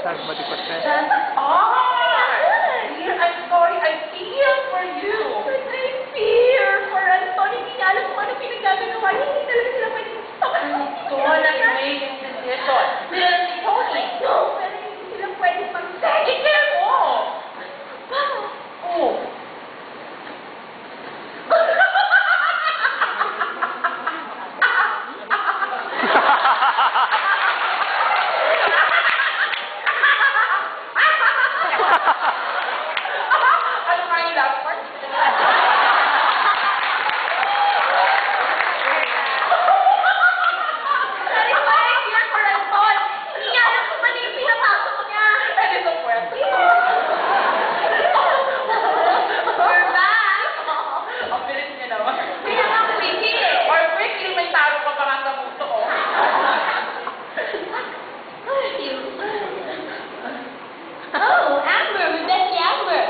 Sabi mo, di pa siya. That's odd! Dear, I'm sorry. I feel for you. But I fear for Anton. Hindi niya alam kung ano pinagagagawa niya. Hindi talaga sila pwede mag-stop. Anton, I made a decision. Little si Tony. No, pero hindi sila pwede mag-stop. I-care mo! Bakit? Oh. Ano nga yung last part? Sorry, I fear for Anton. Hindi niya alam kung ano yung pinapasok niya. That is a word. We're back. Ang bilis niya naman. Kaya nga, Ricky. Or quickly, may taro pa pa nga sa puso ko. Oh, Amber, we met si Amber.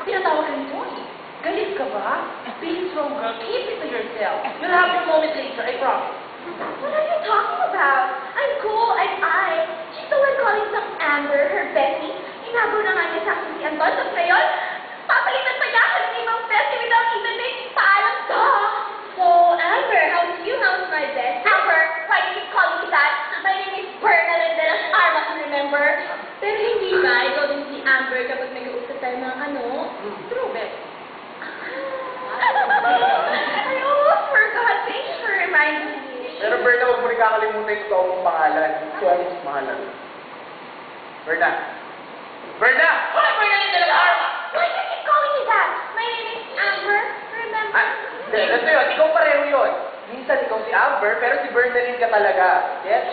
Tinatawag ka ni Tony. Galit ka ba? Be strong, girl. Keep it to yourself. You'll have your moment later, I promise. What are you talking about? I'm cool, I'm I. She's the one calling some Amber, her bestie. Inago na nga niya sa akin si Anton. Tapos ngayon, papalitan pa niya ako ng ibang bestie without even making paalam to. So, Amber, how's you? How's my best? Amber, why do you keep calling me that? My name is Bernal and then I'm Arma, remember? Pero hindi ba, ikaw din si Amber kapag nag-uusap tayo ng ano? True, Beth. I almost forgot. Thank you for reminding me. Pero Berna, huwag mo rin kakalimutan yung totoo mong pangalan. So, ano yung pangalan? Berna! Berna! Wala pa rin nila ng Arma! Why do you keep calling me that? My name is Amber, remember? Ah, hindi. Kasi yun, ikaw pareho yun. Minsan ikaw si Amber, pero si Berna rin ka talaga. Yes?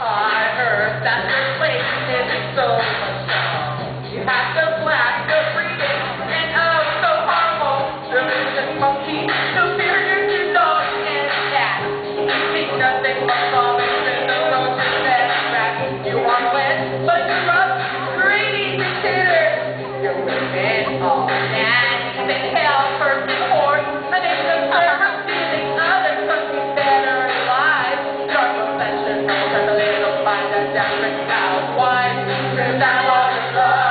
I heard that your place is so much fun. You have the black, the breathing, and oh, so horrible. The vicious monkey, superior to dogs and cats. You think nothing but vomit and the roaches that rat. You are wet, but you're rough, greedy, consider. You're women, all that, even hell, first and fourth. And if the term of feeling others something better in life, your professional, turn a little by the desperate child wife. Turn down all the love.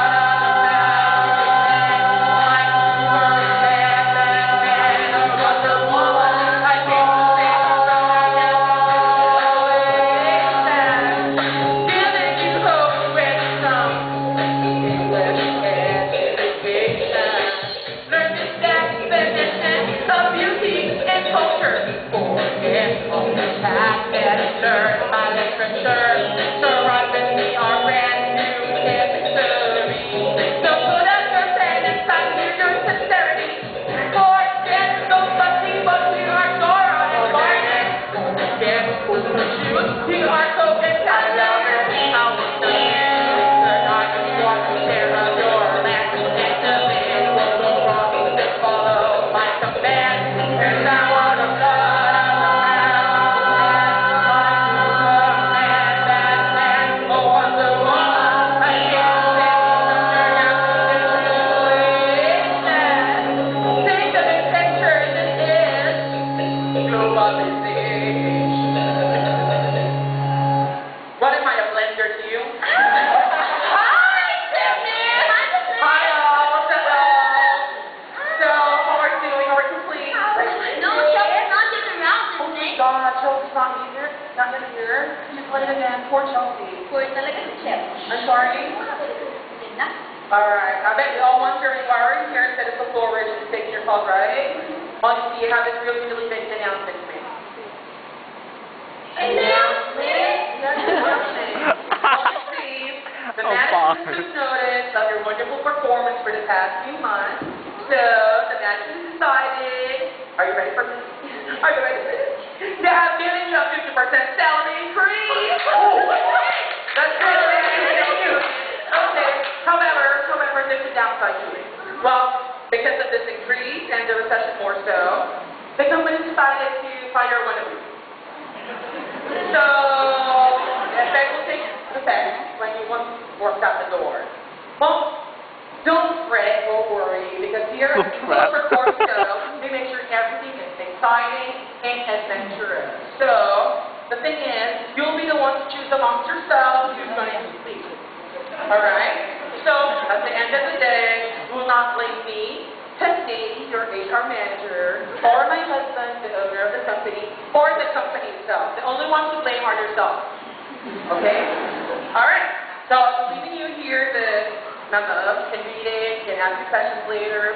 You are so fantastic. How was the answer? Not just want to share of your land. And the man will go wrong. Just follow my command. And I want to not gonna hear. Just play it again. Poor Chelsea. Poor talaga si Chef. I'm sorry. Yun na. Alright. I bet we all want your inquiry here instead of the floor where you take your calls, right? Honestly, you have this really, really big announcement to make. Announcement? Honestly, the management took notice of your wonderful performance for the past few months. So, the management decided, are you ready for me? Are you ready salary increase. Oh, That's good. Okay. However, there's a downside to it. Well, because of this increase and the recession more so, the company decided to fire one of you. So, the effect will take effect when you once walked out the door. Well, don't fret or worry, because here at the Close Report Show, we make sure everything is exciting and adventurous. So, the thing is, you'll be the one to choose amongst yourselves who's going to speak. Alright? So, at the end of the day, you will not blame me, Penny, your HR manager, or my husband, the owner of the company, or the company itself. The only ones to blame are yourselves. Okay? Alright. So, leaving you here to memo, can read it, can ask your questions later.